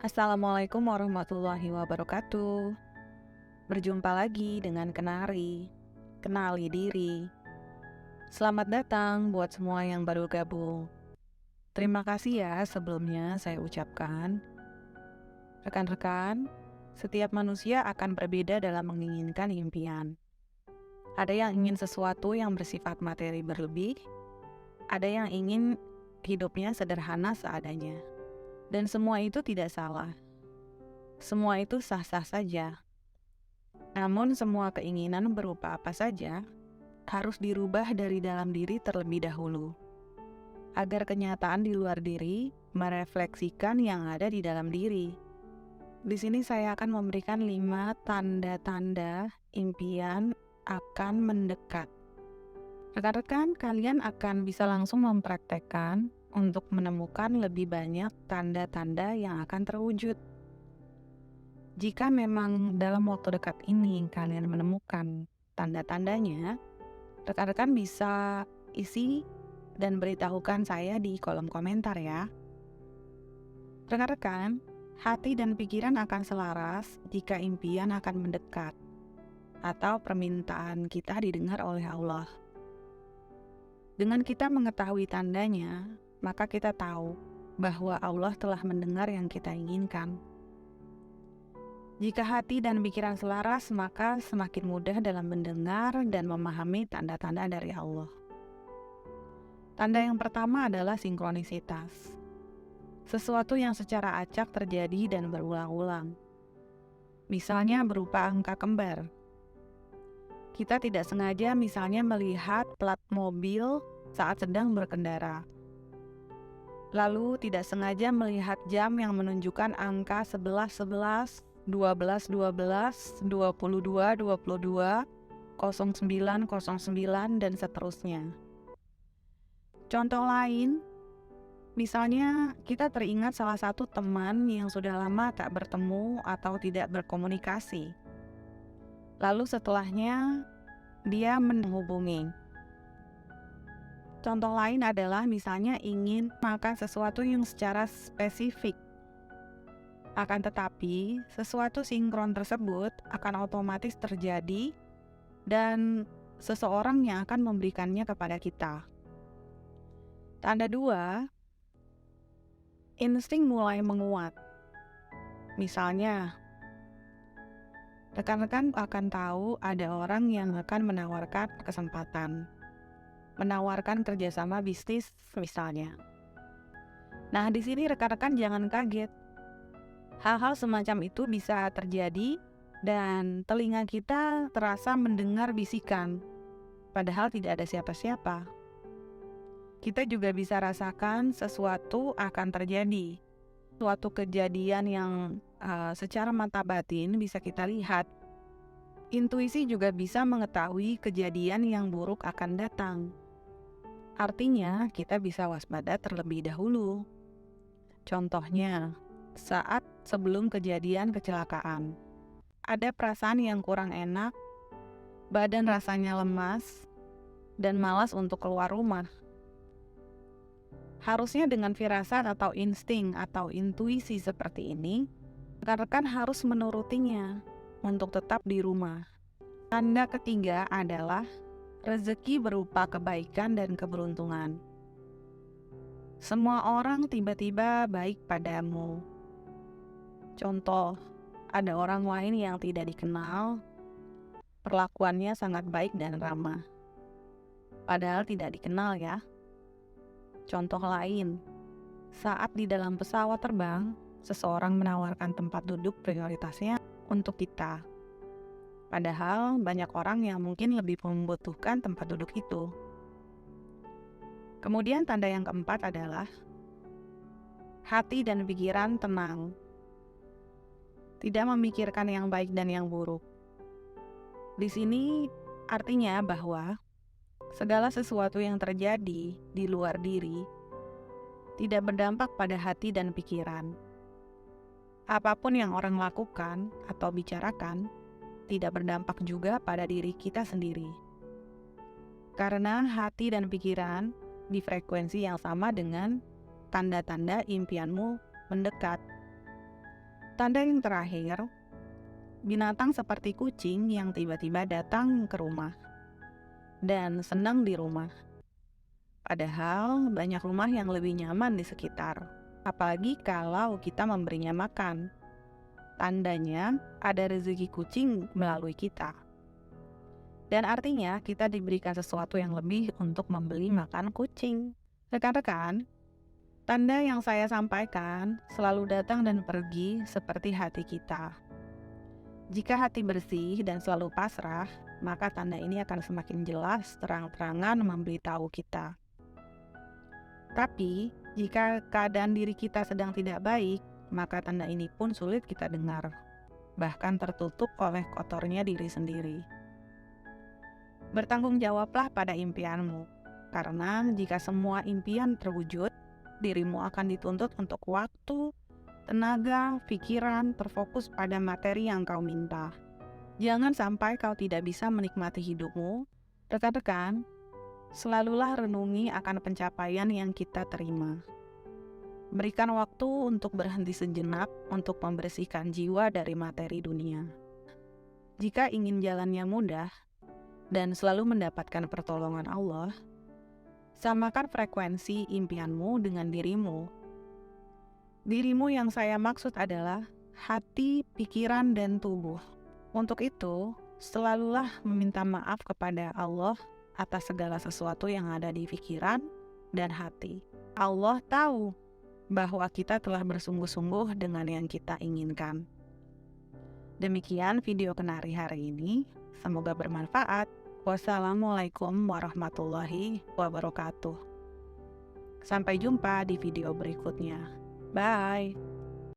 Assalamualaikum warahmatullahi wabarakatuh. Berjumpa lagi dengan Kenari. Kenali diri. Selamat datang buat semua yang baru gabung. Terima kasih ya sebelumnya saya ucapkan. Rekan-rekan, setiap manusia akan berbeda dalam menginginkan impian. Ada yang ingin sesuatu yang bersifat materi berlebih, ada yang ingin hidupnya sederhana seadanya. Dan semua itu tidak salah. Semua itu sah-sah saja. Namun semua keinginan berupa apa saja harus dirubah dari dalam diri terlebih dahulu, agar kenyataan di luar diri merefleksikan yang ada di dalam diri. Di sini saya akan memberikan 5 tanda-tanda impian akan mendekat. Rekan-rekan, kalian akan bisa langsung mempraktekkan untuk menemukan lebih banyak tanda-tanda yang akan terwujud. Jika memang dalam waktu dekat ini kalian menemukan tanda-tandanya, rekan-rekan bisa isi dan beritahukan saya di kolom komentar ya. Rekan-rekan, hati dan pikiran akan selaras jika impian akan mendekat atau permintaan kita didengar oleh Allah. Dengan kita mengetahui tandanya, maka kita tahu bahwa Allah telah mendengar yang kita inginkan. Jika hati dan pikiran selaras, maka semakin mudah dalam mendengar dan memahami tanda-tanda dari Allah. Tanda yang pertama adalah sinkronisitas. Sesuatu yang secara acak terjadi dan berulang-ulang. Misalnya berupa angka kembar. Kita tidak sengaja misalnya melihat plat mobil saat sedang berkendara. Lalu tidak sengaja melihat jam yang menunjukkan angka 11.11, 12.12, 22.22, 09.09, dan seterusnya. Contoh lain, misalnya kita teringat salah satu teman yang sudah lama tak bertemu atau tidak berkomunikasi. Lalu setelahnya, dia menghubungi. Contoh lain adalah misalnya ingin makan sesuatu yang secara spesifik. Akan tetapi, sesuatu sinkron tersebut akan otomatis terjadi dan seseorang yang akan memberikannya kepada kita. Tanda 2, insting mulai menguat. Misalnya, rekan-rekan akan tahu ada orang yang akan menawarkan kesempatan, menawarkan kerjasama bisnis misalnya. Nah, di sini rekan-rekan jangan kaget. Hal-hal semacam itu bisa terjadi dan telinga kita terasa mendengar bisikan, padahal tidak ada siapa-siapa. Kita juga bisa rasakan sesuatu akan terjadi, suatu kejadian yang secara mata batin bisa kita lihat. Intuisi juga bisa mengetahui kejadian yang buruk akan datang. Artinya, kita bisa waspada terlebih dahulu. Contohnya, saat sebelum kejadian kecelakaan, ada perasaan yang kurang enak, badan rasanya lemas, dan malas untuk keluar rumah. Harusnya dengan firasat atau insting atau intuisi seperti ini, rekan-rekan harus menurutinya untuk tetap di rumah. Tanda ketiga adalah rezeki berupa kebaikan dan keberuntungan. Semua orang tiba-tiba baik padamu. Contoh, ada orang lain yang tidak dikenal, perlakuannya sangat baik dan ramah. Padahal tidak dikenal ya. Contoh lain, saat di dalam pesawat terbang, seseorang menawarkan tempat duduk prioritasnya untuk kita. Padahal banyak orang yang mungkin lebih membutuhkan tempat duduk itu. Kemudian tanda yang keempat adalah hati dan pikiran tenang. Tidak memikirkan yang baik dan yang buruk. Di sini artinya bahwa segala sesuatu yang terjadi di luar diri tidak berdampak pada hati dan pikiran. Apapun yang orang lakukan atau bicarakan tidak berdampak juga pada diri kita sendiri. Karena hati dan pikiran di frekuensi yang sama dengan tanda-tanda impianmu mendekat. Tanda yang terakhir, binatang seperti kucing yang tiba-tiba datang ke rumah dan senang di rumah. Padahal banyak rumah yang lebih nyaman di sekitar. Apalagi kalau kita memberinya makan. Tandanya ada rezeki kucing melalui kita. Dan artinya kita diberikan sesuatu yang lebih untuk membeli makan kucing. Rekan-rekan, tanda yang saya sampaikan selalu datang dan pergi seperti hati kita. Jika hati bersih dan selalu pasrah, maka tanda ini akan semakin jelas terang-terangan memberitahu kita. Tapi, jika keadaan diri kita sedang tidak baik, maka tanda ini pun sulit kita dengar, bahkan tertutup oleh kotornya diri sendiri. Bertanggung jawablah pada impianmu, karena jika semua impian terwujud, dirimu akan dituntut untuk waktu, tenaga, pikiran, terfokus pada materi yang kau minta. Jangan sampai kau tidak bisa menikmati hidupmu. Rekan-rekan, selalulah renungi akan pencapaian yang kita terima. Berikan waktu untuk berhenti sejenak untuk membersihkan jiwa dari materi dunia. Jika ingin jalannya mudah dan selalu mendapatkan pertolongan Allah, samakan frekuensi impianmu dengan dirimu. Dirimu yang saya maksud adalah hati, pikiran, dan tubuh. Untuk itu, selalulah meminta maaf kepada Allah atas segala sesuatu yang ada di pikiran dan hati. Allah tahu bahwa kita telah bersungguh-sungguh dengan yang kita inginkan. Demikian video Kenari hari ini. Semoga bermanfaat. Wassalamualaikum warahmatullahi wabarakatuh. Sampai jumpa di video berikutnya. Bye.